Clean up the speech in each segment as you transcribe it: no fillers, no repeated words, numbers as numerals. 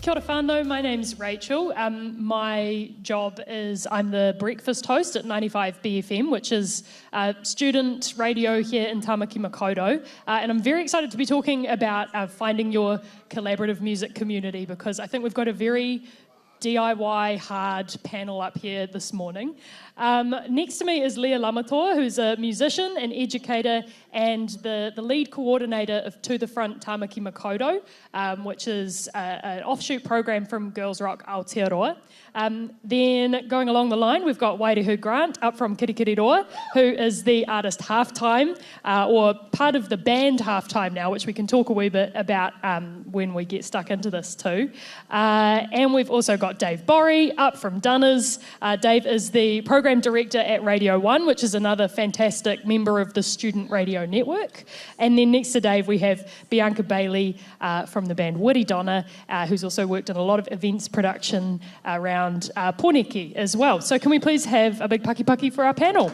Kia ora whānau, my name's Rachel. My job is I'm the breakfast host at 95 BFM, which is student radio here in Tamaki Makaurau. And I'm very excited to be talking about finding your collaborative music community, because I think we've got a very DIY hard panel up here this morning. Next to me is Leah Lamatoa, who's a musician and educator and the lead coordinator of To The Front Tamaki Makaurau, which is an offshoot program from Girls Rock Aotearoa. Then going along the line, we've got Wairehu Grant up from Irirangi, who is the artist halftime, or part of the band halftime now, which we can talk a wee bit about when we get stuck into this too. And we've also got Dave Borrie up from Donna's. Dave is the program director at Radio 1, which is another fantastic member of the Student Radio Network. And then next to Dave, we have Bianca Bailey from the band Wiri Donna, who's also worked in a lot of events production around Poneki as well. So can we please have a big paki paki for our panel?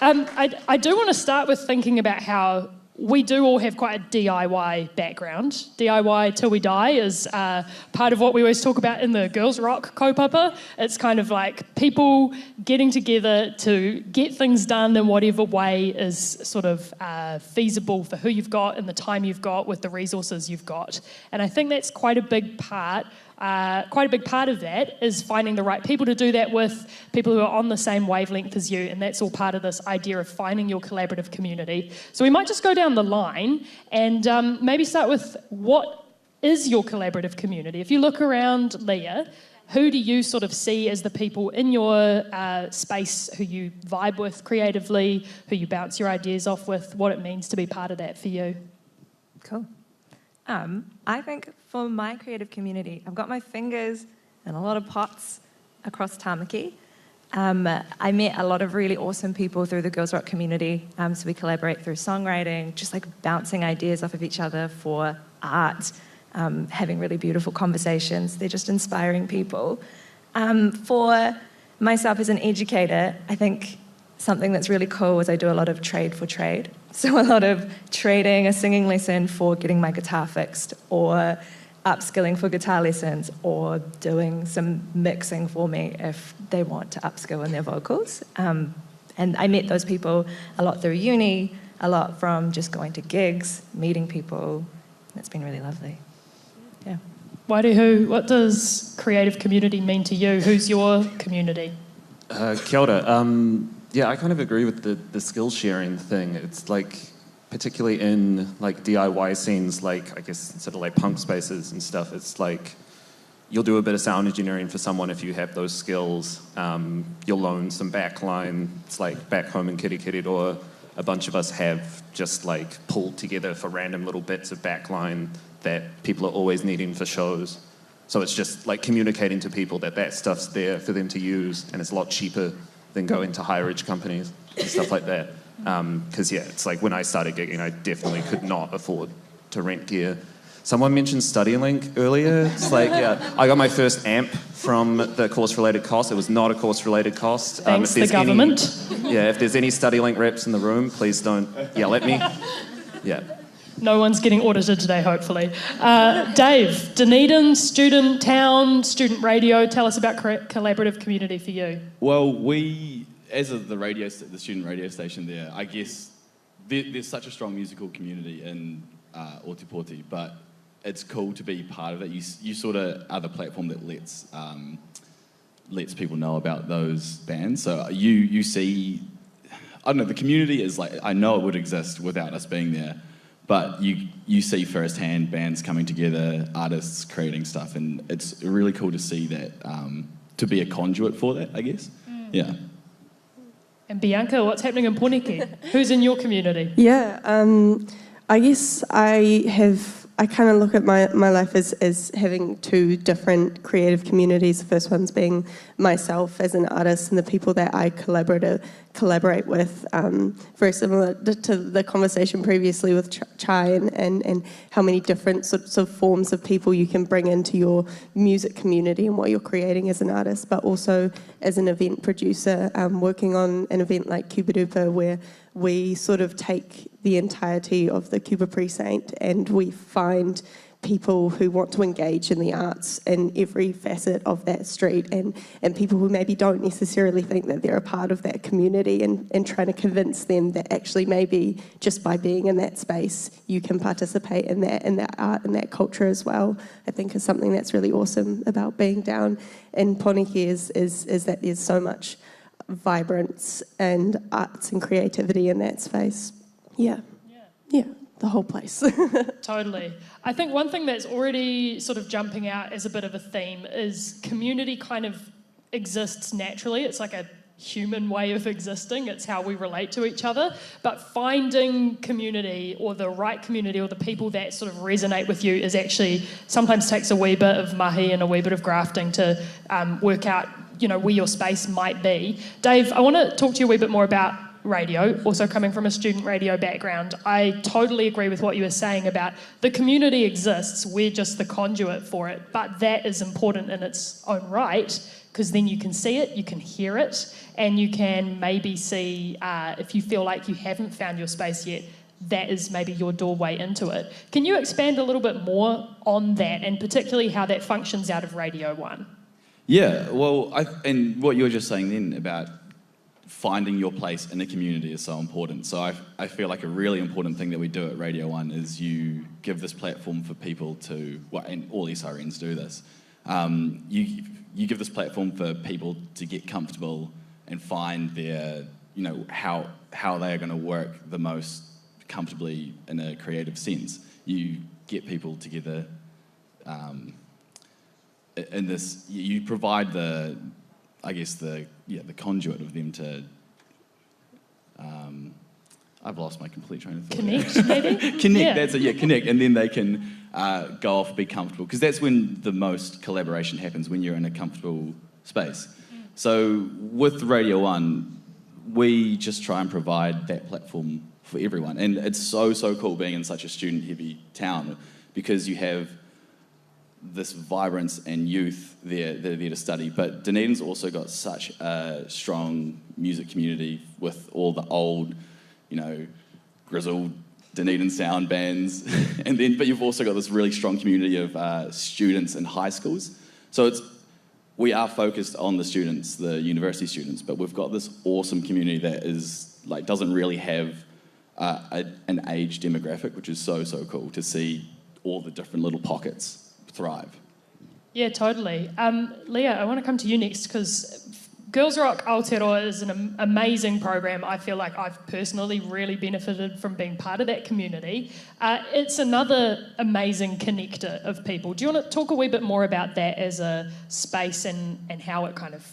I do want to start with thinking about how we do all have quite a DIY background. DIY till we die is part of what we always talk about in the Girls Rock kaupapa. It's kind of like people getting together to get things done in whatever way is sort of feasible for who you've got and the time you've got with the resources you've got. And I think that's quite a big part of that is finding the right people to do that with, people who are on the same wavelength as you, and that's all part of this idea of finding your collaborative community. So we might just go down the line and maybe start with, what is your collaborative community? If you look around, Leah, who do you sort of see as the people in your space who you vibe with creatively, who you bounce your ideas off with, what it means to be part of that for you? Cool. I think for my creative community, I've got my fingers in a lot of pots across Tamaki. I met a lot of really awesome people through the Girls Rock community, so we collaborate through songwriting, just like bouncing ideas off of each other for art, having really beautiful conversations. They're just inspiring people. For myself as an educator, I think something that's really cool is I do a lot of trade for trade. So a lot of trading a singing lesson for getting my guitar fixed, or upskilling for guitar lessons, or doing some mixing for me if they want to upskill in their vocals. And I met those people a lot through uni, a lot from just going to gigs, meeting people. It's been really lovely. Yeah. Wairehu, what does creative community mean to you? Who's your community? Kia ora. Yeah, I kind of agree with the skill sharing thing. It's like, particularly in like DIY scenes, like I guess sort of like punk spaces and stuff, it's like you'll do a bit of sound engineering for someone if you have those skills. You'll loan some backline. It's like back home in Irirangi, a bunch of us have just like pulled together for random little bits of backline that people are always needing for shows. So it's just like communicating to people that stuff's there for them to use, and it's a lot cheaper than going to higher-edge companies and stuff like that. Because, yeah, it's like when I started gigging, I definitely could not afford to rent gear. Someone mentioned StudyLink earlier. It's like, yeah, I got my first amp from the course-related cost. It was not a course-related cost. Thanks, the government. If there's any StudyLink reps in the room, please don't yell at me. Yeah. No one's getting audited today, hopefully. Dave, Dunedin, student town, student radio, tell us about collaborative community for you. Well, we, as of the student radio station there, I guess there's such a strong musical community in Ōtepoti, but it's cool to be part of it. You sort of are the platform that lets people know about those bands. So you see, I don't know, the community is like, I know it would exist without us being there. But you see firsthand bands coming together, artists creating stuff, and it's really cool to see that, to be a conduit for that, I guess. Yeah. And Bianca, what's happening in Poneki? Who's in your community? Yeah, I guess I kind of look at my life as having two different creative communities. The first one's being myself as an artist and the people that I collaborate collaborate with, very similar to the conversation previously with Chai and how many different sorts of forms of people you can bring into your music community and what you're creating as an artist, but also as an event producer, working on an event like Cuba Duper where we sort of take the entirety of the Cuba precinct and we find people who want to engage in the arts in every facet of that street, and people who maybe don't necessarily think that they're a part of that community, and trying to convince them that actually maybe just by being in that space you can participate in that art and that culture as well. I think is something that's really awesome about being down in Poneke is that there's so much vibrance and arts and creativity in that space. Yeah. The whole place. Totally. I think one thing that's already sort of jumping out as a bit of a theme is community kind of exists naturally. It's like a human way of existing. It's how we relate to each other. But finding community or the right community or the people that sort of resonate with you is actually sometimes takes a wee bit of mahi and a wee bit of grafting to work out, where your space might be. Dave, I want to talk to you a wee bit more about radio, also coming from a student radio background. I totally agree with what you were saying about the community exists, we're just the conduit for it, but that is important in its own right, because then you can see it, you can hear it, and you can maybe see, if you feel like you haven't found your space yet, that is maybe your doorway into it. Can you expand a little bit more on that, and particularly how that functions out of Radio 1? Yeah, well, and what you were just saying then about finding your place in the community is so important. So I feel like a really important thing that we do at Radio 1 is you give this platform for people to, and all SRNs do this, you give this platform for people to get comfortable and find their, how they are going to work the most comfortably in a creative sense. You get people together in this, you provide the conduit of them to, I've lost my complete train of thought. Connect, maybe? Connect, yeah. That's it, connect. And then they can go off and be comfortable. Because that's when the most collaboration happens, when you're in a comfortable space. So with Radio 1, we just try and provide that platform for everyone. And it's so cool being in such a student-heavy town, because you have this vibrance and youth there that are there to study. But Dunedin's also got such a strong music community with all the old, grizzled Dunedin sound bands. But you've also got this really strong community of students in high schools. So we are focused on the students, the university students, but we've got this awesome community that is doesn't really have an age demographic, which is so cool to see all the different little pockets thrive. Yeah, totally. Leah, I want to come to you next, because Girls Rock Aotearoa is an amazing program. I feel like I've personally really benefited from being part of that community. It's another amazing connector of people. Do you want to talk a wee bit more about that as a space and how it kind of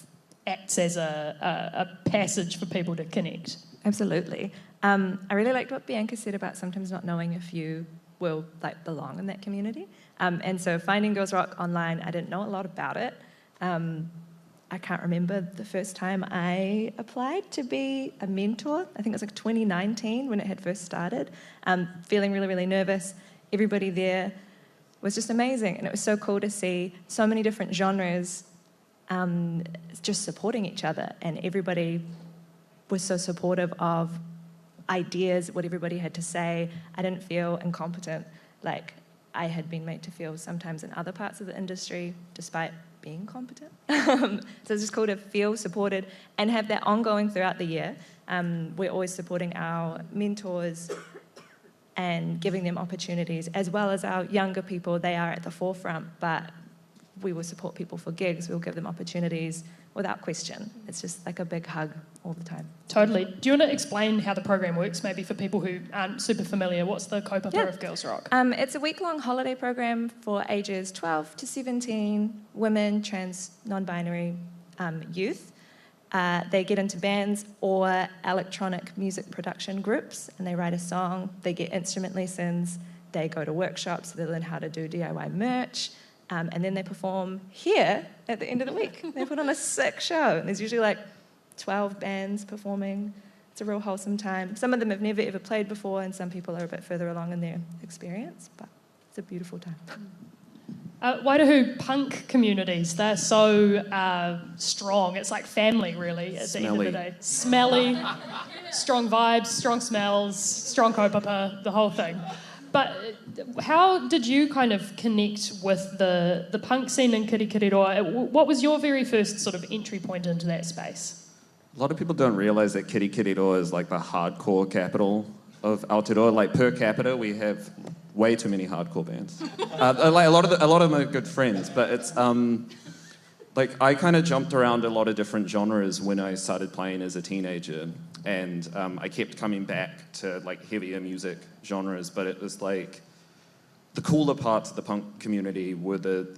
acts as a passage for people to connect? Absolutely. I really liked what Bianca said about sometimes not knowing if you will belong in that community. And so finding Girls Rock online, I didn't know a lot about it. I can't remember the first time I applied to be a mentor. I think it was 2019 when it had first started. Feeling really, really nervous. Everybody there was just amazing. And it was so cool to see so many different genres just supporting each other. And everybody was so supportive of ideas, what everybody had to say. I didn't feel incompetent like I had been made to feel sometimes in other parts of the industry, despite being competent. So it's just cool to feel supported and have that ongoing throughout the year. We're always supporting our mentors and giving them opportunities, as well as our younger people. They are at the forefront, but we will support people for gigs. We'll give them opportunities without question. It's just like a big hug all the time. Totally. Do you want to explain how the program works, maybe for people who aren't super familiar? What's the kaupapa of Girls Rock? It's a week-long holiday program for ages 12 to 17, women, trans, non-binary youth. They get into bands or electronic music production groups, and they write a song. They get instrument lessons. They go to workshops. They learn how to do DIY merch. And then they perform here at the end of the week. They put on a sick show. And there's usually 12 bands performing. It's a real wholesome time. Some of them have never ever played before, and some people are a bit further along in their experience, but it's a beautiful time. Wairehu punk communities, they're so strong. It's like family, really, at the end of the day. Smelly, strong vibes, strong smells, strong kaupapa, the whole thing. But how did you kind of connect with the punk scene in Kirikiriroa? What was your very first sort of entry point into that space? A lot of people don't realise that Kirikiriroa is like the hardcore capital of Aotearoa. Like per capita, we have way too many hardcore bands. Like a lot of them are good friends, but it's like I kind of jumped around a lot of different genres when I started playing as a teenager, and I kept coming back to like heavier music genres. But it was like the cooler parts of the punk community were the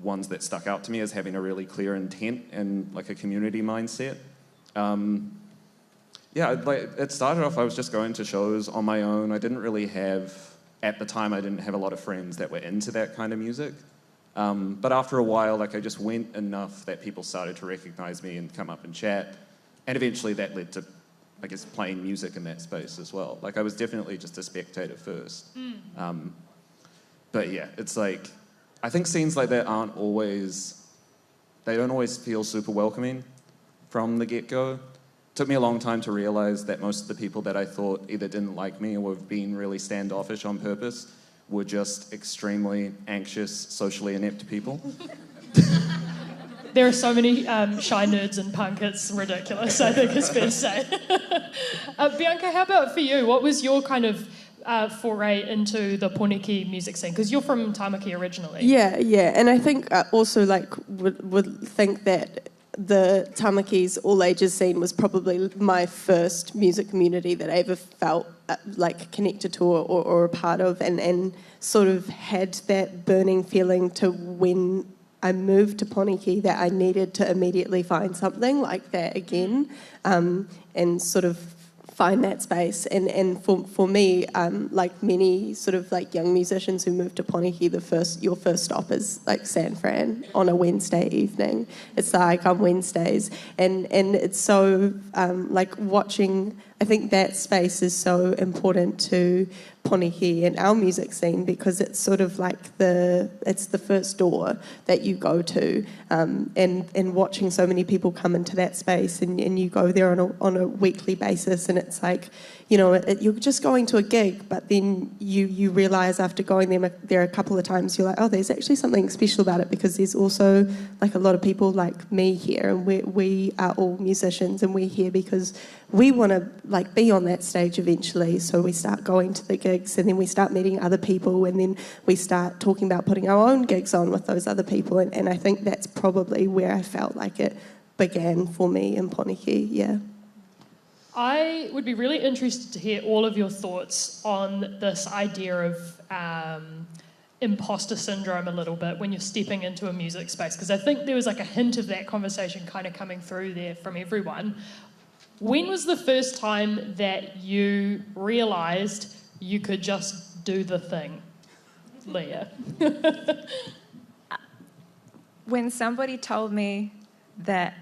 ones that stuck out to me as having a really clear intent and like a community mindset. It started off, I was just going to shows on my own. I didn't really have, at the time, I didn't have a lot of friends that were into that kind of music. But after a while, like I just went enough that people started to recognize me and come up and chat. And eventually that led to, I guess, playing music in that space as well. Like I was definitely just a spectator first. But yeah, it's like, I think scenes like that they don't always feel super welcoming from the get-go. Took me a long time to realise that most of the people that I thought either didn't like me or were being really standoffish on purpose were just extremely anxious, socially inept people. There are so many shy nerds in punk, it's ridiculous, I think it's fair to say. Bianca, how about for you? What was your kind of foray into the Poneki music scene? Because you're from Tamaki originally. Yeah, and I think also like would think that the Tamaki's all-ages scene was probably my first music community that I ever felt like connected to or a part of, and sort of had that burning feeling to when I moved to Poneki that I needed to immediately find something like that again, and sort of find that space. And for me, like many sort of like young musicians who move to Poneki, your first stop is like San Fran on a Wednesday evening. It's like on Wednesdays, and it's so like watching. I think that space is so important to Poneki and our music scene because it's sort of like it's the first door that you go to, and watching so many people come into that space and you go there on a weekly basis, and it's like, you know, you're just going to a gig, but then you realise after going there a couple of times, you're like, oh, there's actually something special about it because there's also like a lot of people like me here, and we are all musicians, and we're here because we want to like be on that stage eventually. So we start going to the gigs, and then we start meeting other people, and then we start talking about putting our own gigs on with those other people, and I think that's probably where I felt like it began for me in Poneki. Yeah. I would be really interested to hear all of your thoughts on this idea of imposter syndrome a little bit when you're stepping into a music space, because I think there was like a hint of that conversation kind of coming through there from everyone. When was the first time that you realised you could just do the thing, Leah? When somebody told me that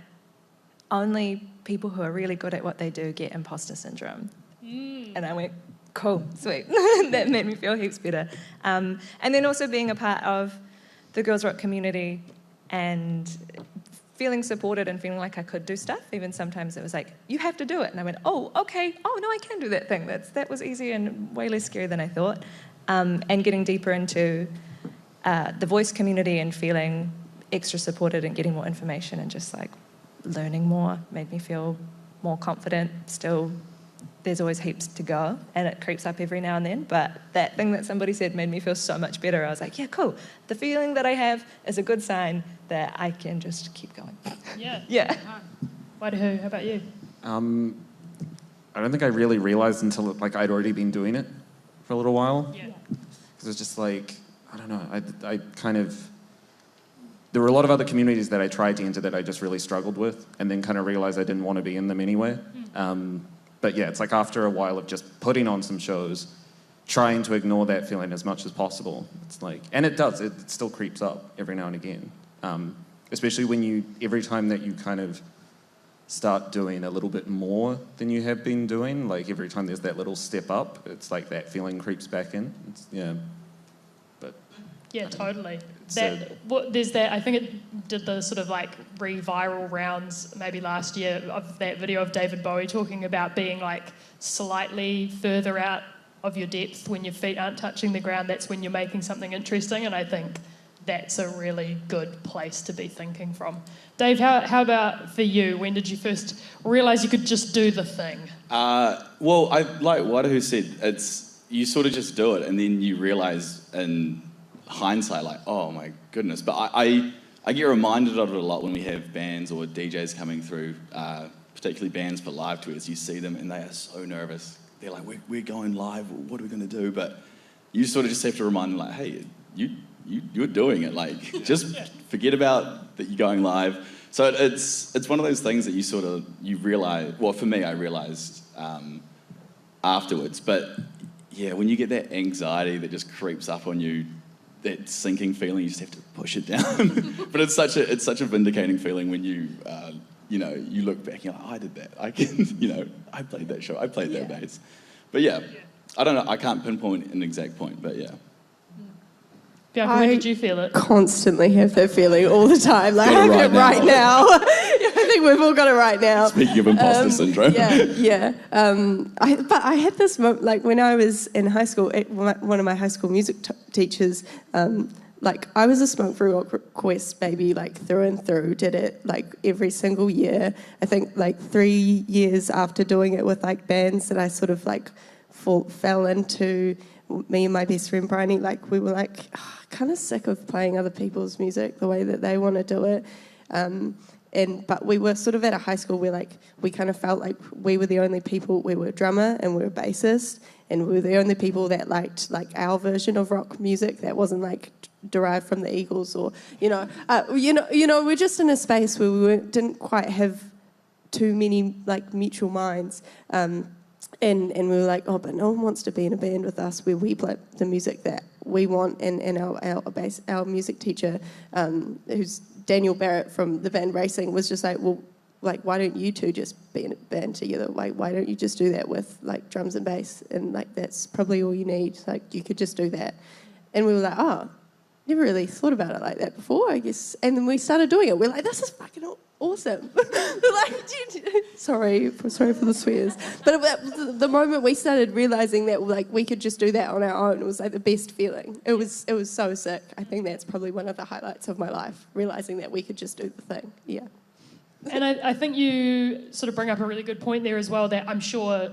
only people who are really good at what they do get imposter syndrome. And I went, cool, sweet. That made me feel heaps better. And then also being a part of the Girls Rock community and feeling supported and feeling like I could do stuff. Even sometimes it was like, you have to do it. And I went, oh, okay. Oh, no, I can do that thing. That was easy and way less scary than I thought. And getting deeper into the voice community and feeling extra supported and getting more information and just like learning more made me feel more confident. Still, there's always heaps to go and it creeps up every now and then, but that thing that somebody said made me feel so much better. I was like, yeah, cool. The feeling that I have is a good sign that I can just keep going. Yeah. Wairehu, how about you? I don't think I really realised until like I'd already been doing it for a little while. Yeah. Because it was just like, I don't know, I kind of... There were a lot of other communities that I tried to enter that I just really struggled with, and then kind of realised I didn't want to be in them anyway. But yeah, it's like after a while of just putting on some shows, trying to ignore that feeling as much as possible. It's like, and it does, it still creeps up every now and again. Especially when every time that you kind of start doing a little bit more than you have been doing. Like every time there's that little step up, it's like that feeling creeps back in. But yeah, totally. There's I think it did the sort of like re-viral rounds maybe last year of that video of David Bowie talking about being like slightly further out of your depth when your feet aren't touching the ground. That's when you're making something interesting, and I think that's a really good place to be thinking from. Dave, how about for you? When did you first realise you could just do the thing? Well, I like Wairehu said, you sort of just do it, and then you realise in hindsight, like, oh my goodness. But I get reminded of it a lot when we have bands or DJs coming through, particularly bands for live tours. You see them and they are so nervous. They're like, we're going live, what are we going to do? But you sort of just have to remind them, like, hey, you're doing it. Like, just forget about that you're going live. So it's one of those things that you realise. Well, for me, I realised afterwards. But yeah, when you get that anxiety that just creeps up on you, that sinking feeling, you just have to push it down. But it's such a vindicating feeling when you you look back and you're like, I did that. I can, I played that show. I played that bass. But yeah, I don't know. I can't pinpoint an exact point, but yeah. Bianca, when did you feel it? Constantly have that feeling all the time. Like, I have it right now. I think we've all got it right now. Speaking of imposter syndrome. Yeah. But I had this moment, like when I was in high school, one of my high school music teachers, like I was a Smoke Free Rock Request baby, like through and through, did it like every single year. I think like 3 years after doing it with like bands that I sort of like fell into, me and my best friend Bryony, like we were like kind of sick of playing other people's music the way that they want to do it. But we were sort of at a high school where like we kind of felt like we were the only people. We were a drummer and we were a bassist, and we were the only people that liked like our version of rock music that wasn't like derived from the Eagles or we're just in a space where we didn't quite have too many like mutual minds. And we were like, but no one wants to be in a band with us where we play the music that we want. And our music teacher, who's Daniel Barrett from the band Racing, was just like, well, like, why don't you two just be in a band together? Like, why don't you just do that with like drums and bass? And like, that's probably all you need. Like, you could just do that. And we were like, never really thought about it like that before, I guess. And then we started doing it. We're like, this is fucking awesome. Sorry for the swears. But the moment we started realising that like we could just do that on our own, it was like the best feeling. It was so sick. I think that's probably one of the highlights of my life, realising that we could just do the thing. Yeah. And I think you sort of bring up a really good point there as well, that I'm sure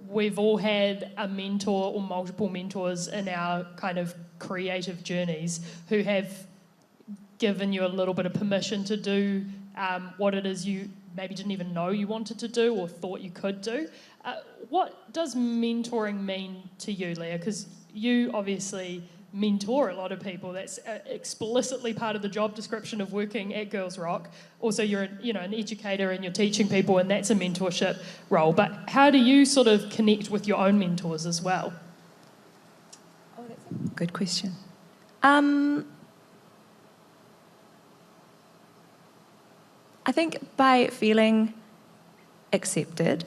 we've all had a mentor or multiple mentors in our kind of creative journeys who have given you a little bit of permission to do what it is you maybe didn't even know you wanted to do or thought you could do. What does mentoring mean to you, Leah? Because you obviously mentor a lot of people. That's explicitly part of the job description of working at Girls Rock. Also, you're an educator and you're teaching people, and that's a mentorship role. But how do you sort of connect with your own mentors as well? Oh, that's a good question. I think by feeling accepted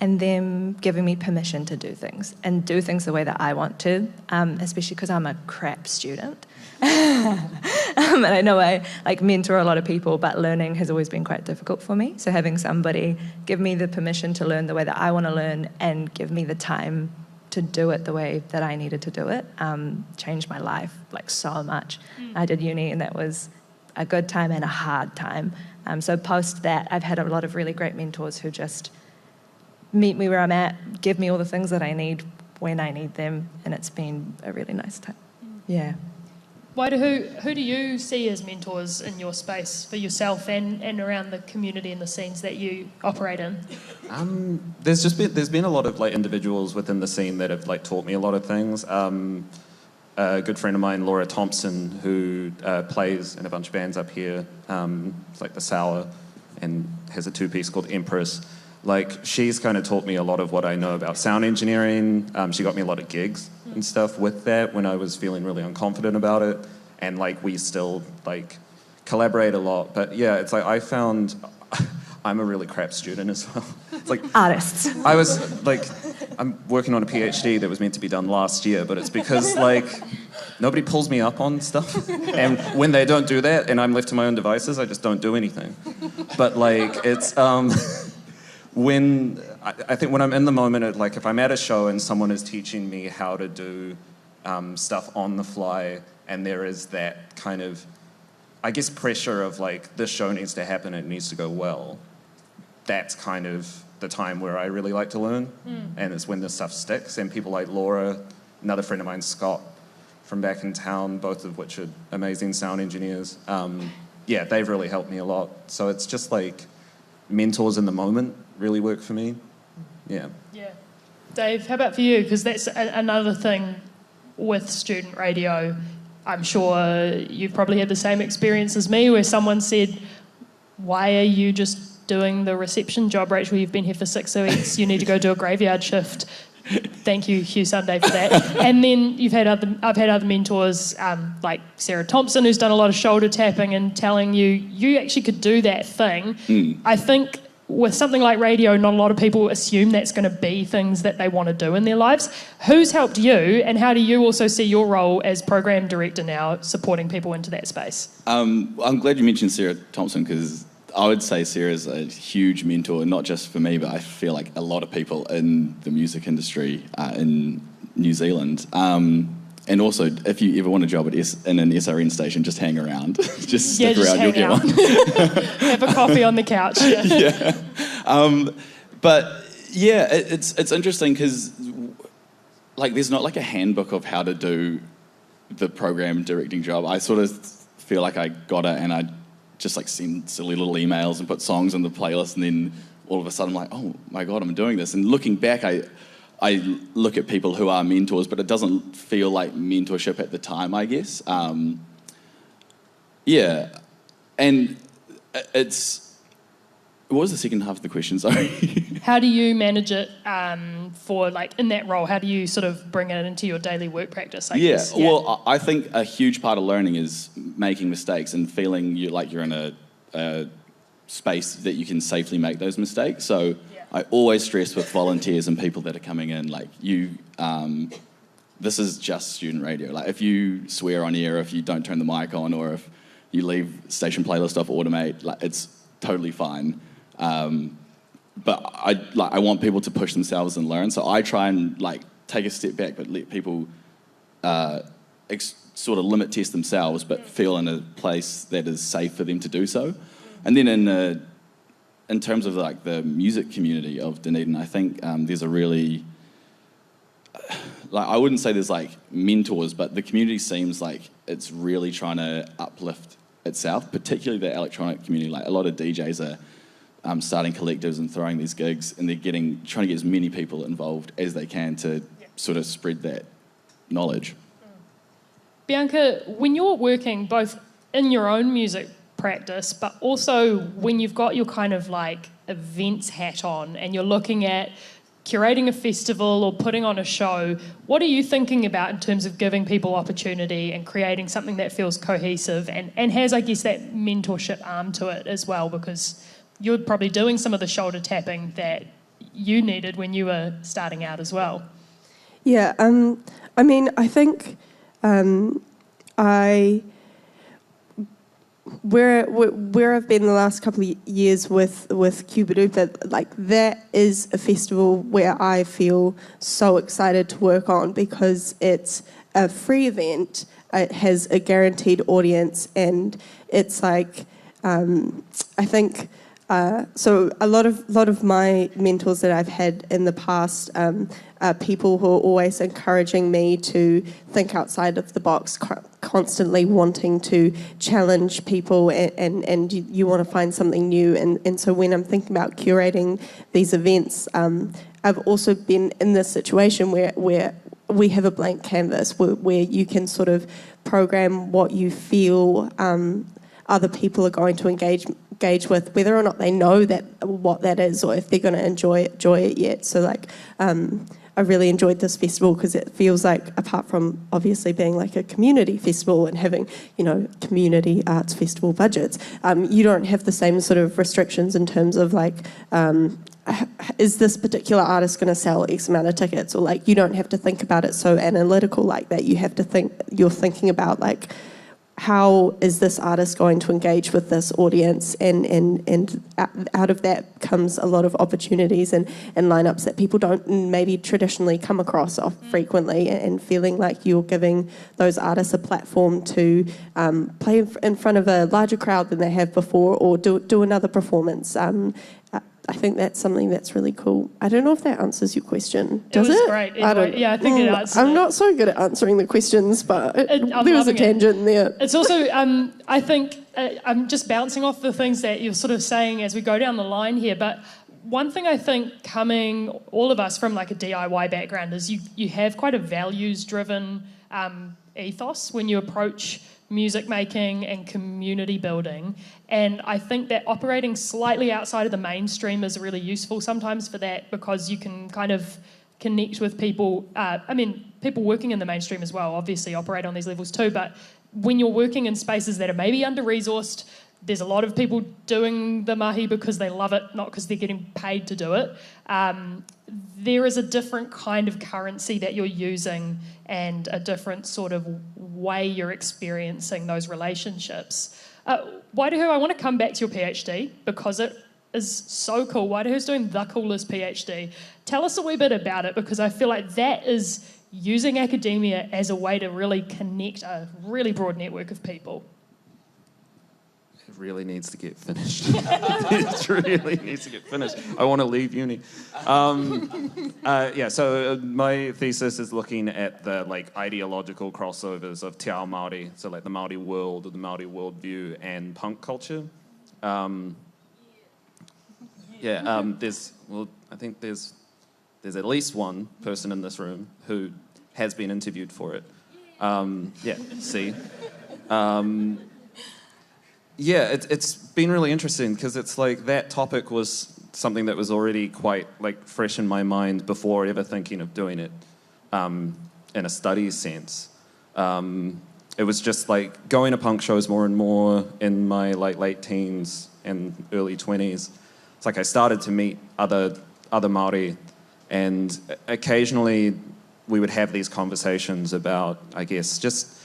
and them giving me permission to do things and do things the way that I want to, especially because I'm a crap student. And I know I like mentor a lot of people, but learning has always been quite difficult for me. So having somebody give me the permission to learn the way that I want to learn and give me the time to do it the way that I needed to do it changed my life like so much. I did uni and that was a good time and a hard time. So post that, I've had a lot of really great mentors who just meet me where I'm at, give me all the things that I need when I need them, and it's been a really nice time. Yeah. Who do you see as mentors in your space for yourself and around the community and the scenes that you operate in? There's been a lot of like individuals within the scene that have like taught me a lot of things. A good friend of mine, Laura Thompson, who plays in a bunch of bands up here, it's like the Sour, and has a two-piece called Empress. Like, she's kind of taught me a lot of what I know about sound engineering. She got me a lot of gigs and stuff with that when I was feeling really unconfident about it. And like, we still like collaborate a lot. But yeah, it's like I found I'm a really crap student as well. It's like Artists. I was like, I'm working on a PhD that was meant to be done last year, but it's because like nobody pulls me up on stuff, and when they don't do that, and I'm left to my own devices, I just don't do anything. But like it's when I think when I'm in the moment, like if I'm at a show and someone is teaching me how to do stuff on the fly, and there is that kind of, I guess, pressure of like this show needs to happen, it needs to go well. That's kind of the time where I really like to learn, and it's when this stuff sticks. And people like Laura, another friend of mine, Scott, from back in town, both of which are amazing sound engineers. Yeah, they've really helped me a lot. So it's just like mentors in the moment really work for me. Yeah. Yeah. Dave, how about for you? Because that's another thing with student radio. I'm sure you've probably had the same experience as me where someone said, why are you just doing the reception job, Rachel? You've been here for 6 weeks. You need to go do a graveyard shift. Thank you, Hugh Sunday, for that. And then I've had other mentors like Sarah Thompson, who's done a lot of shoulder tapping and telling you actually could do that thing. I think with something like radio, not a lot of people assume that's going to be things that they want to do in their lives. Who's helped you, and how do you also see your role as program director now supporting people into that space? I'm glad you mentioned Sarah Thompson, because I would say Sarah's a huge mentor, not just for me, but I feel like a lot of people in the music industry in New Zealand. And also, if you ever want a job in an SRN station, just hang around. Just stick around, you'll get one. Have a coffee on the couch. Yeah. But yeah, it's interesting because like there's not like a handbook of how to do the program directing job. I sort of feel like I got it and I just like send silly little emails and put songs on the playlist, and then all of a sudden I'm like, oh my God, I'm doing this. And looking back, I look at people who are mentors, but it doesn't feel like mentorship at the time, I guess. Yeah. And what was the second half of the question, sorry? How do you manage it for, like, in that role? How do you sort of bring it into your daily work practice, I guess? Yeah, well, I think a huge part of learning is making mistakes and feeling like you're in a space that you can safely make those mistakes. So I always stress with volunteers and people that are coming in, like, this is just student radio. Like, if you swear on air, if you don't turn the mic on, or if you leave station playlist off automate, like, it's totally fine. But I want people to push themselves and learn. So I try and like take a step back, but let people sort of limit test themselves, but feel in a place that is safe for them to do so. And then in terms of like the music community of Dunedin, I think there's a really like I wouldn't say there's like mentors, but the community seems like it's really trying to uplift itself, particularly the electronic community. Like a lot of DJs are starting collectives and throwing these gigs, and they're trying to get as many people involved as they can to sort of spread that knowledge. Bianca, when you're working both in your own music practice, but also when you've got your kind of like events hat on and you're looking at curating a festival or putting on a show, what are you thinking about in terms of giving people opportunity and creating something that feels cohesive and has, I guess, that mentorship arm to it as well? Because you're probably doing some of the shoulder tapping that you needed when you were starting out as well. Yeah, I mean, I think where I've been the last couple of years with Cubadupa, like that is a festival where I feel so excited to work on because it's a free event, it has a guaranteed audience, and it's like I think. So a lot of my mentors that I've had in the past are people who are always encouraging me to think outside of the box, constantly wanting to challenge people, and you want to find something new. And so when I'm thinking about curating these events, I've also been in this situation where we have a blank canvas where you can sort of program what you feel other people are going to engage with, whether or not they know that what that is or if they're going to enjoy it yet. So like I really enjoyed this festival because it feels like, apart from obviously being like a community festival and having, community arts festival budgets, you don't have the same sort of restrictions in terms of like, is this particular artist going to sell X amount of tickets? Or like, you don't have to think about it so analytical like that. You have to think, you're thinking about like, how is this artist going to engage with this audience, and out of that comes a lot of opportunities and lineups that people don't maybe traditionally come across frequently, and feeling like you're giving those artists a platform to play in front of a larger crowd than they have before, or do another performance. I think that's something that's really cool. I don't know if that answers your question. Does it? Was great. Anyway, I think it answers. I'm not so good at answering the questions, but there was a tangent there. It's also, I think, I'm just bouncing off the things that you're sort of saying as we go down the line here, but one thing I think coming, all of us from like a DIY background, is you have quite a values-driven ethos when you approach music making and community building, and I think that operating slightly outside of the mainstream is really useful sometimes for that, because you can kind of connect with people. People working in the mainstream as well obviously operate on these levels too, but when you're working in spaces that are maybe under-resourced, there's a lot of people doing the mahi because they love it, not because they're getting paid to do it. There is a different kind of currency that you're using, and a different sort of way you're experiencing those relationships. Wairehu, I want to come back to your PhD because it is so cool. Wairehu's doing the coolest PhD. Tell us a wee bit about it, because I feel like that is using academia as a way to really connect a really broad network of people. It really needs to get finished. It really needs to get finished. I want to leave uni. So my thesis is looking at the like ideological crossovers of Te Ao Māori, so like the Māori world or the Māori worldview and punk culture. I think there's at least one person in this room who has been interviewed for it. It's been really interesting because it's like that topic was something that was already quite like fresh in my mind before ever thinking of doing it in a studies sense. It was just like going to punk shows more and more in my like late teens and early 20s. It's like I started to meet other Māori, and occasionally we would have these conversations about, I guess, just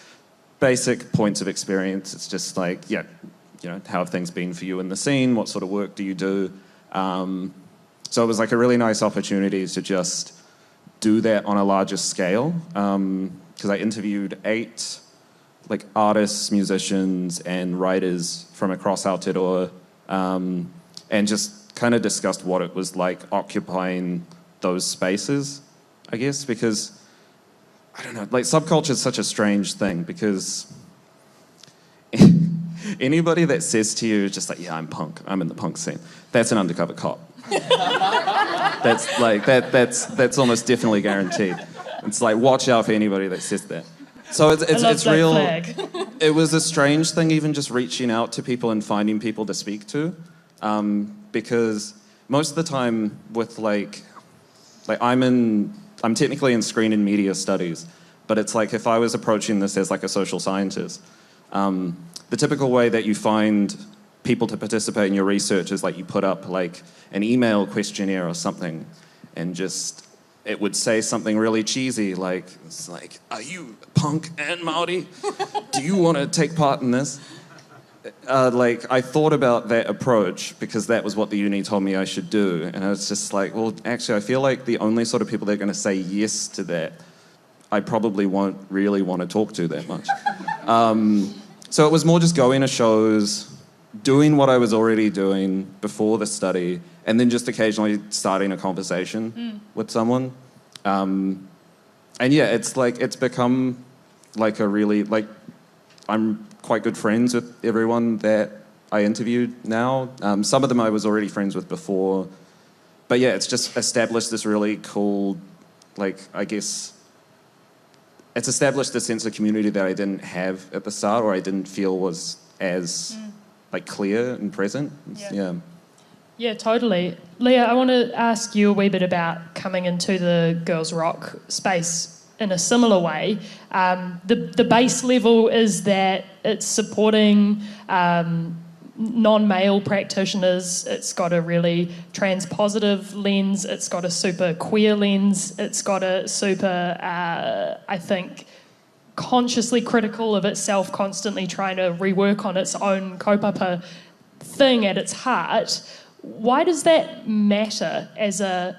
basic points of experience. It's just like, how have things been for you in the scene? What sort of work do you do? So it was like a really nice opportunity to just do that on a larger scale, because I interviewed 8 like artists, musicians, and writers from across Aotearoa, and just kind of discussed what it was like occupying those spaces, I guess, because, I don't know, like subculture is such a strange thing, because anybody that says to you just like, yeah, I'm punk, I'm in the punk scene, that's an undercover cop. That's almost definitely guaranteed. It's like, watch out for anybody that says that. So it's real. Flag. It was a strange thing, even just reaching out to people and finding people to speak to, because most of the time with like I'm technically in screen and media studies, but it's like if I was approaching this as like a social scientist, the typical way that you find people to participate in your research is like you put up like an email questionnaire or something, and just it would say something really cheesy like, it's like, are you punk and Māori? Do you want to take part in this? I thought about that approach because that was what the uni told me I should do, and I was just like, well, actually, I feel like the only sort of people that are going to say yes to that, I probably won't really want to talk to that much. So it was more just going to shows, doing what I was already doing before the study, and then just occasionally starting a conversation with someone. It's become like a really, like, I'm quite good friends with everyone that I interviewed now. Some of them I was already friends with before. But yeah, it's just established this really cool, like, I guess, it's established a sense of community that I didn't have at the start, or I didn't feel was as, like, clear and present. Yeah, totally. Leah, I want to ask you a wee bit about coming into the girls' rock space in a similar way. The base level is that it's supporting non-male practitioners. It's got a really trans-positive lens. It's got a super queer lens. It's got a super, I think, consciously critical of itself, constantly trying to rework on its own kaupapa thing at its heart. Why does that matter as a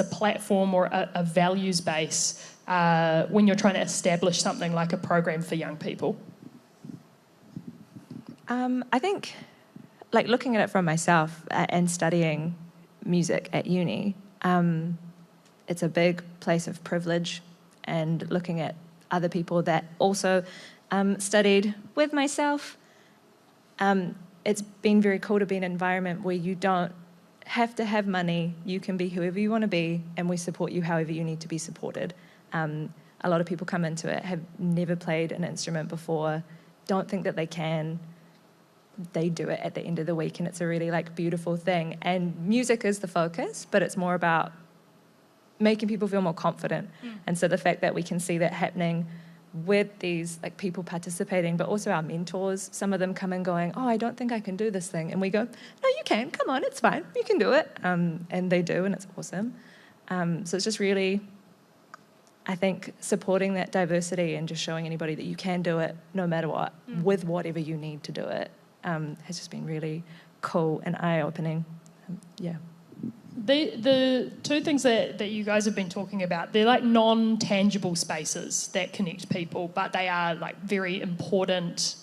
platform or a values base when you're trying to establish something like a program for young people? I think, like, looking at it from myself and studying music at uni, it's a big place of privilege, and looking at other people that also studied with myself, it's been very cool to be in an environment where you don't have to have money, you can be whoever you want to be, and we support you however you need to be supported. A lot of people come into it, have never played an instrument before, don't think that they can. They do it at the end of the week, and it's a really beautiful thing. And music is the focus, but it's more about making people feel more confident. And so the fact that we can see that happening with these people participating, but also our mentors, some of them come in going, oh, I don't think I can do this thing. And we go, no, you can, come on, it's fine, you can do it. And they do, and it's awesome. So it's just really, I think, supporting that diversity and just showing anybody that you can do it no matter what, with whatever you need to do it, has just been really cool and eye-opening. Yeah. The two things that you guys have been talking about, they're like non-tangible spaces that connect people, but they are very important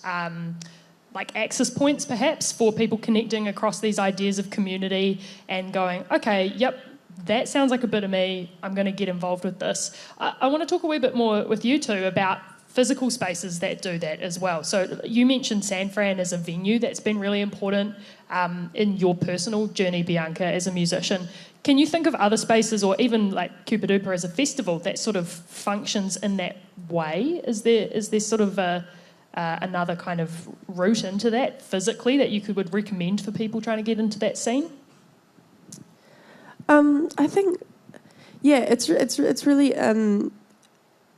access points perhaps for people connecting across these ideas of community and going, okay, yep, that sounds like a bit of me, I'm going to get involved with this. I want to talk a wee bit more with you two about physical spaces that do that as well. So you mentioned San Fran as a venue that's been really important in your personal journey, Bianca, as a musician. Can you think of other spaces, or even Cupa Duper as a festival, that sort of functions in that way? Is there sort of another kind of route into that physically that you would recommend for people trying to get into that scene? I think, yeah, it's really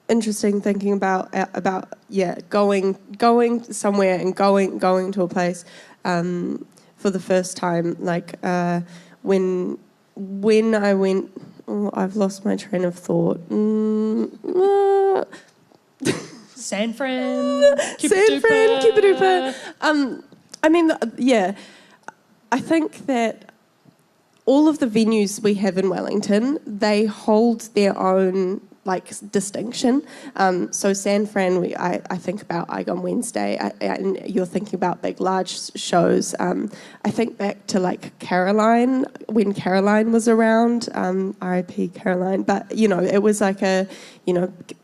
interesting thinking about going somewhere and going to a place for the first time. When I went, I've lost my train of thought. San Fran, Cupa Duper. I think that all of the venues we have in Wellington, they hold their own distinction. So San Fran, I think about Igon Wednesday, and you're thinking about big, large shows. I think back to Caroline, when Caroline was around, RIP Caroline, but it was a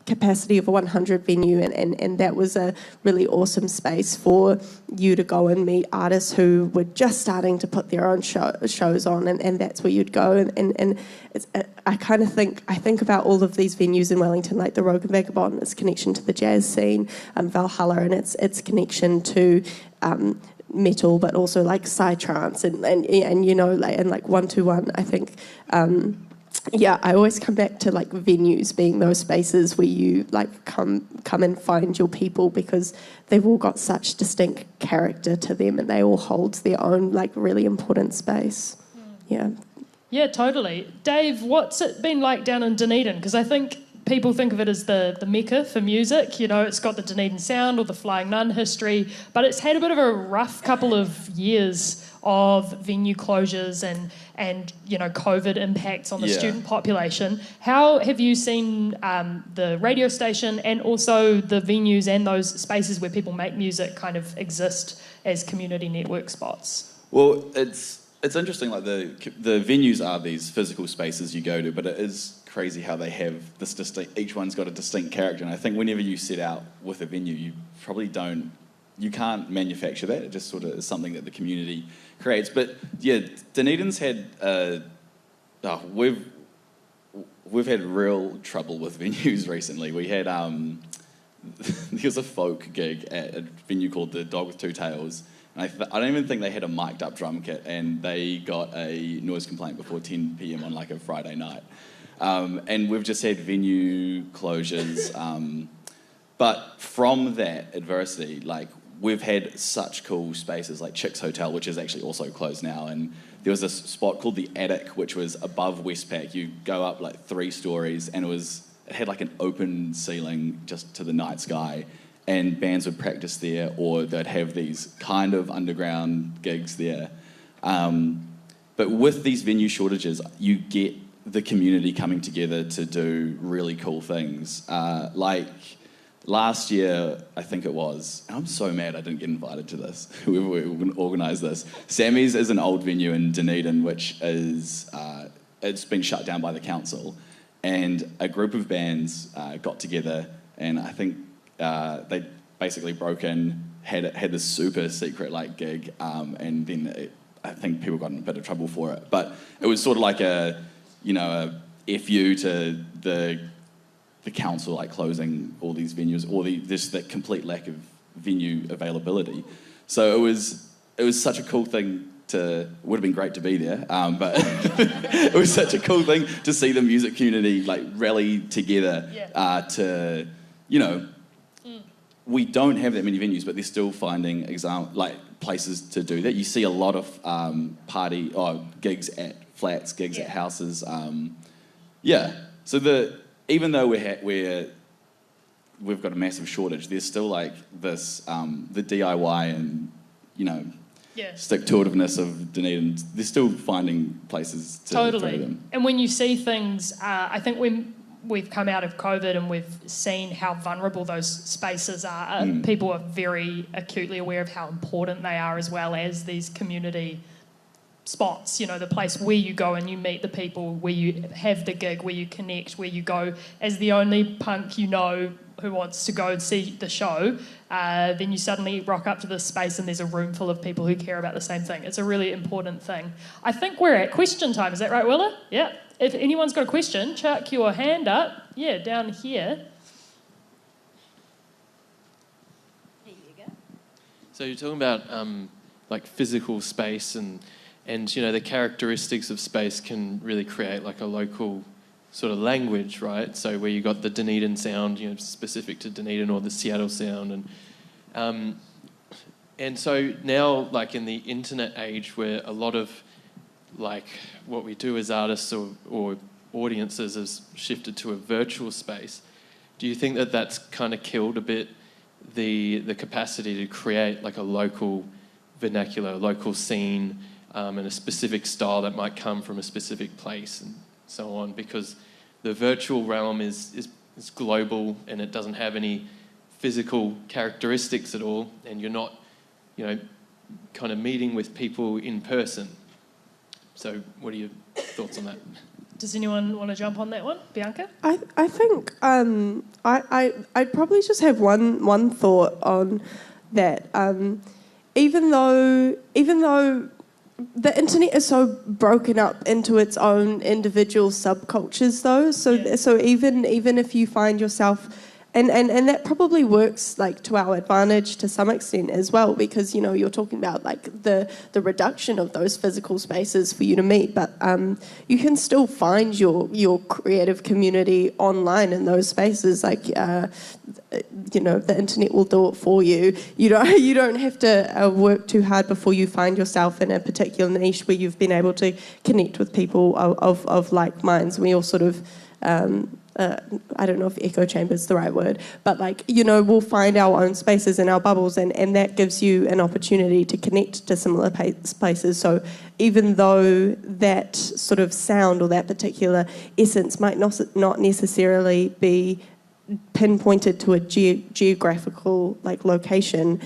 capacity of a 100 venue, and that was a really awesome space for you to go and meet artists who were just starting to put their own shows on, and that's where you'd go. And it's, I think about all of these venues in Wellington, like the Rogue and Vagabond, its connection to the jazz scene, Valhalla, and its connection to metal, but also psytrance and 121. I think. I always come back to venues being those spaces where you come and find your people, because they've all got such distinct character to them, and they all hold their own really important space. Yeah, totally. Dave, what's it been like down in Dunedin? Because I think people think of it as the mecca for music. It's got the Dunedin Sound or the Flying Nun history, but it's had a bit of a rough couple of years of venue closures and COVID impacts on the student population. How have you seen the radio station and also the venues and those spaces where people make music kind of exist as community network spots? Well, it's interesting, the venues are these physical spaces you go to, but it is crazy how they have this distinct, each one's got a distinct character, and I think whenever you set out with a venue, you can't manufacture that. It just sort of is something that the community creates. But yeah, Dunedin's had we've had real trouble with venues recently. We had there was a folk gig at a venue called the Dog with Two Tails And I don't even think they had a mic'd up drum kit, and they got a noise complaint before 10 p.m. on like a Friday night. And we've just had venue closures. But from that adversity, like, we've had such cool spaces like Chick's Hotel, which is actually also closed now. And there was this spot called the Attic, which was above Westpac. You go up like 3 stories, and it had like an open ceiling just to the night sky. And bands would practice there, or they'd have these kind of underground gigs there. But with these venue shortages, you get the community coming together to do really cool things. Like last year, I think it was, and I'm so mad I didn't get invited to this, whoever organised this. Sammy's is an old venue in Dunedin, which is, it's been shut down by the council. And a group of bands got together, and I think they basically broke in, had this super secret like gig, and then I think people got in a bit of trouble for it. But it was sort of like a FU to the council, like closing all these venues, or the complete lack of venue availability. So it was such a cool thing. Would have been great to be there, but it was such a cool thing to see the music community like rally together to, we don't have that many venues, but they're still finding places to do that. You see a lot of gigs at flats, gigs at houses. So even though we've got a massive shortage, there's still like this the DIY and stick-to-itiveness of Dunedin. They're still finding places to throw them. And when you see things, I think when we've come out of COVID and we've seen how vulnerable those spaces are, people are very acutely aware of how important they are, as well as these community spots, the place where you go and you meet the people, where you have the gig, where you connect, where you go as the only punk who wants to go and see the show, then you suddenly rock up to this space and there's a room full of people who care about the same thing. It's a really important thing. I think we're at question time. Is that right, Willa? Yeah. If anyone's got a question, chuck your hand up. Yeah, down here. Here you go. So you're talking about like physical space and the characteristics of space can really create like a local sort of language, right? So where you got the Dunedin sound, specific to Dunedin, or the Seattle sound, and so now, like in the internet age, where a lot of like what we do as artists or audiences has shifted to a virtual space, do you think that that's kind of killed a bit the capacity to create like a local vernacular, local scene, and a specific style that might come from a specific place and so on, because the virtual realm is global and it doesn't have any physical characteristics at all, and you're not, kind of meeting with people in person. So what are your thoughts on that? Does anyone want to jump on that one? Bianca? I think I'd probably just have one thought on that. Even though the internet is so broken up into its own individual subcultures, though. So even if you find yourself, and that probably works like to our advantage to some extent as well, because you're talking about like the reduction of those physical spaces for you to meet, but you can still find your creative community online in those spaces. Like the internet will do it for you. You don't have to work too hard before you find yourself in a particular niche where you've been able to connect with people of like minds. We all sort of I don't know if echo chamber is the right word, but we'll find our own spaces and our bubbles, and that gives you an opportunity to connect to similar places. So even though that sort of sound or that particular essence might not necessarily be pinpointed to a geographical like location,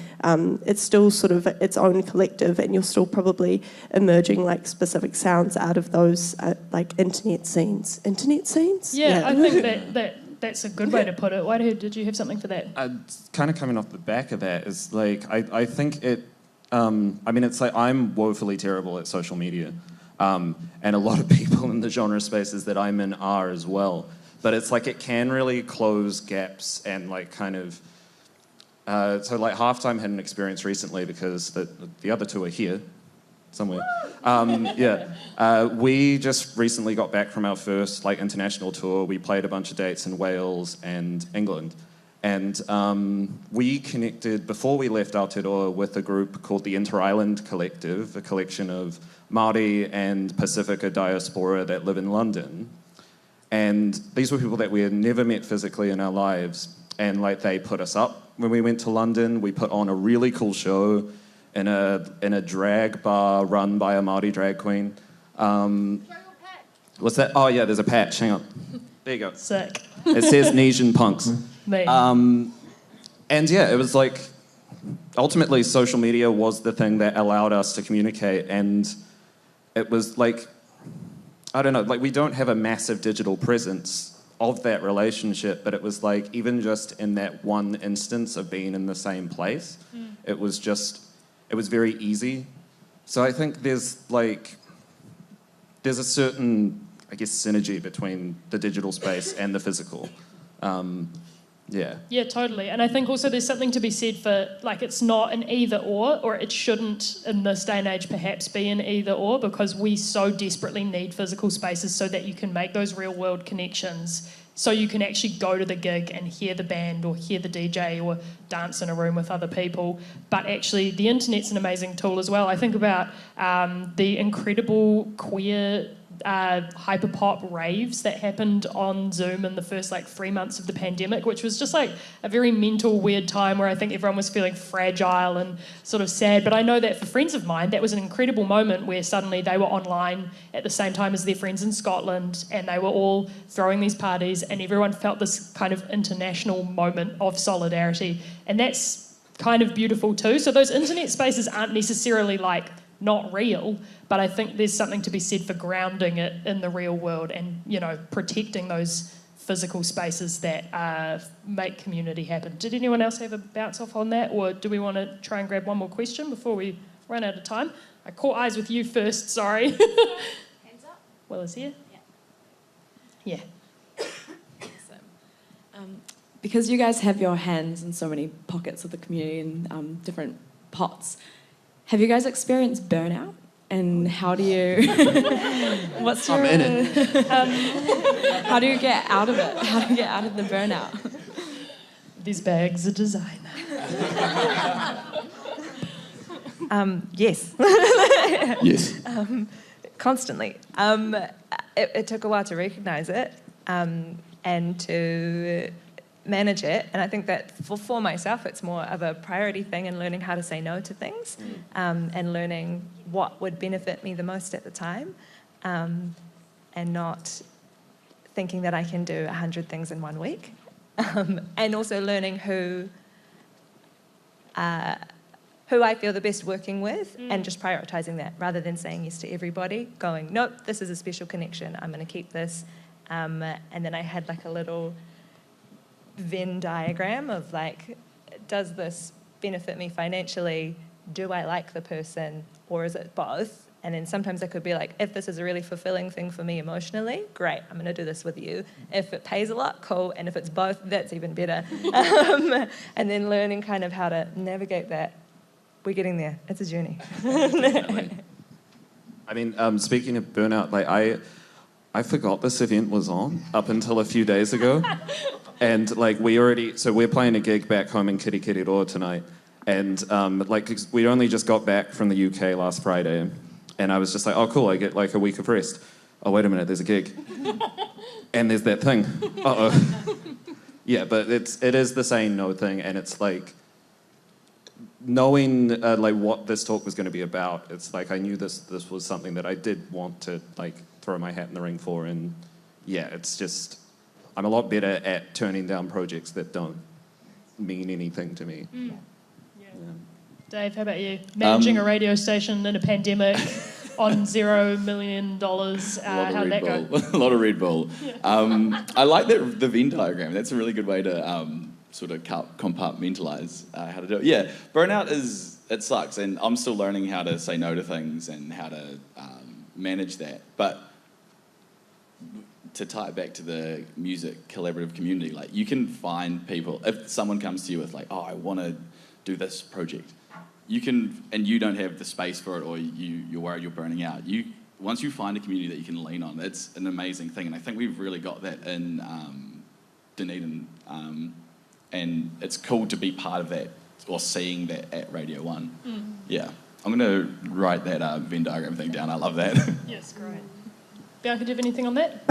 it's still sort of its own collective, and you're still probably emerging like specific sounds out of those like internet scenes. Yeah, I think that's a good way to put it. Wairehu, did you have something for that? Kind of coming off the back of that is like I think it. It's like I'm woefully terrible at social media, and a lot of people in the genre spaces that I'm in are as well. But it's like it can really close gaps and like kind of So like Halftime had an experience recently because the other two are here somewhere. We just recently got back from our first like international tour. We played a bunch of dates in Wales and England. And we connected, before we left Aotearoa, with a group called the Inter-Island Collective, a collection of Māori and Pacifica diaspora that live in London. And these were people that we had never met physically in our lives. And like they put us up when we went to London. We put on a really cool show in a drag bar run by a Māori drag queen. What's that? Oh yeah, there's a patch. Hang on. There you go. Sick. It says Nesian Punks. Me. And yeah, it was like, ultimately social media was the thing that allowed us to communicate, and it was like, I don't know, like we don't have a massive digital presence of that relationship, but it was like, even just in that one instance of being in the same place, it was very easy. So I think there's a certain, I guess, synergy between the digital space and the physical. Yeah, totally. And I think also there's something to be said for, like, it's not an either or it shouldn't in this day and age perhaps be an either or, because we so desperately need physical spaces so that you can make those real world connections, so you can actually go to the gig and hear the band or hear the DJ or dance in a room with other people. But actually the internet's an amazing tool as well. I think about the incredible queer hyperpop raves that happened on Zoom in the first 3 months of the pandemic, which was just a very mental, weird time where I think everyone was feeling fragile and sort of sad. But I know that for friends of mine, that was an incredible moment where suddenly they were online at the same time as their friends in Scotland, and they were all throwing these parties, and everyone felt this kind of international moment of solidarity. And that's kind of beautiful too. So those internet spaces aren't necessarily not real, but I think there's something to be said for grounding it in the real world and, protecting those physical spaces that make community happen. Did anyone else have a bounce off on that, or do we want to try and grab one more question before we run out of time? I caught eyes with you first, sorry. Hands up. Will is here? Yeah. Awesome. Because you guys have your hands in so many pockets of the community and different pots, have you guys experienced burnout? And how do you... What's your... I'm in it. How do you get out of it? How do you get out of the burnout? These bags are designer. Yes. Yes. Constantly. It took a while to recognise it and to manage it, and I think that for myself it's more of a priority thing, and learning how to say no to things, and learning what would benefit me the most at the time, and not thinking that I can do 100 things in 1 week, and also learning who I feel the best working with, and just prioritising that rather than saying yes to everybody, going, nope, this is a special connection, I'm going to keep this, and then I had a little Venn diagram of does this benefit me financially? Do I like the person, or is it both? And then sometimes I could be if this is a really fulfilling thing for me emotionally, great, I'm going to do this with you. If it pays a lot, cool. And if it's both, that's even better. And then learning kind of how to navigate that. We're getting there. It's a journey. I mean, speaking of burnout, I forgot this event was on up until a few days ago. And we're playing a gig back home in Irirangi tonight, and 'cause we only just got back from the UK last Friday, and I was just oh cool, I get a week of rest. Oh wait a minute, there's a gig, and there's that thing. Yeah, but it is the saying no thing, and it's knowing what this talk was going to be about. It's I knew this was something that I did want to throw my hat in the ring for, and yeah, it's just. I'm a lot better at turning down projects that don't mean anything to me. Yeah. Dave, how about you? Managing a radio station in a pandemic on $0 million. How did that go? A lot of Red Bull. Yeah. I like the Venn diagram. That's a really good way to sort of compartmentalise how to do it. Yeah, burnout it sucks, and I'm still learning how to say no to things and how to manage that. But to tie it back to the music collaborative community, like you can find people, if someone comes to you with like, oh, I want to do this project, you can, and you don't have the space for it, or you're worried you're burning out, once you find a community that you can lean on, it's an amazing thing. And I think we've really got that in Dunedin, and it's cool to be part of that, or seeing that at Radio 1. Yeah. I'm going to write that Venn diagram thing down. I love that. Yes, great. Bianca, do you have anything on that?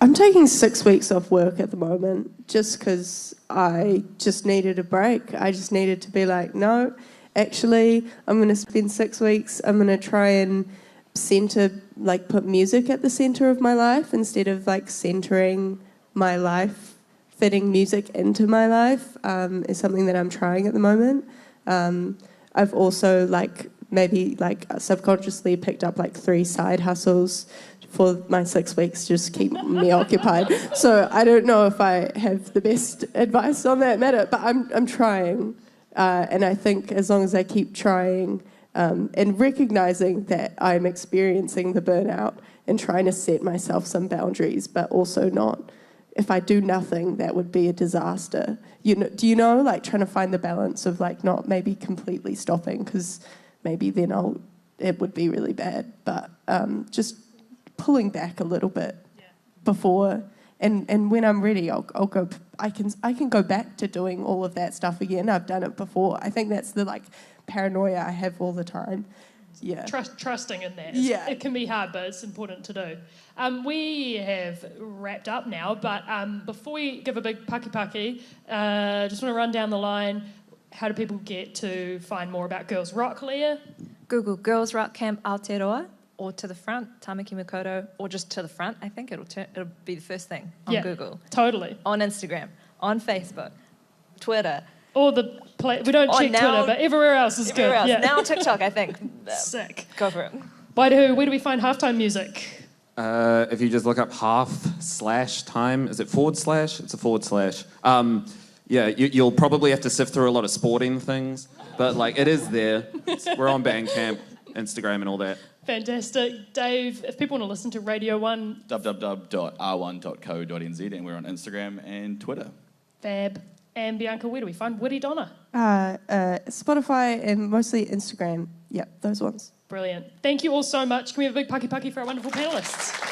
I'm taking 6 weeks off work at the moment just because I just needed a break. I just needed to be like, no, actually, I'm going to spend 6 weeks. I'm going to try and put music at the centre of my life instead of like centering my life. Fitting music into my life is something that I'm trying at the moment. I've also maybe subconsciously picked up 3 side hustles for my 6 weeks just to keep me occupied. So I don't know if I have the best advice on that matter, but I'm trying. And I think as long as I keep trying and recognising that I'm experiencing the burnout and trying to set myself some boundaries, but also not. If I do nothing, that would be a disaster. Do you know, trying to find the balance of not maybe completely stopping, because maybe then it would be really bad, but just pulling back a little bit before, and when I'm ready, I'll go. I can go back to doing all of that stuff again. I've done it before. I think that's the paranoia I have all the time. Yeah. Trusting in that. Yeah. It can be hard, but it's important to do. We have wrapped up now, but before we give a big paki, just want to run down the line. How do people get to find more about Girls Rock, Leah? Google Girls Rock Camp Aotearoa, or to the front, Tamaki Makaurau, or just to the front. I think it'll be the first thing on Google. Totally. On Instagram, on Facebook, Twitter. Or we don't check Twitter, but everywhere else is good. Else. Yeah. Now TikTok, I think. Sick. Go for it. Wairehu, where do we find halftime music? If you just look up half/time, is it /? It's a /. You'll probably have to sift through a lot of sporting things, but it is there. We're on Bandcamp, Instagram, and all that. Fantastic. Dave, if people want to listen to Radio 1... www.r1.co.nz, and we're on Instagram and Twitter. Fab. And Bianca, where do we find Wiri Donna? Spotify and mostly Instagram. Yeah, those ones. Brilliant. Thank you all so much. Can we have a big paki for our wonderful panellists?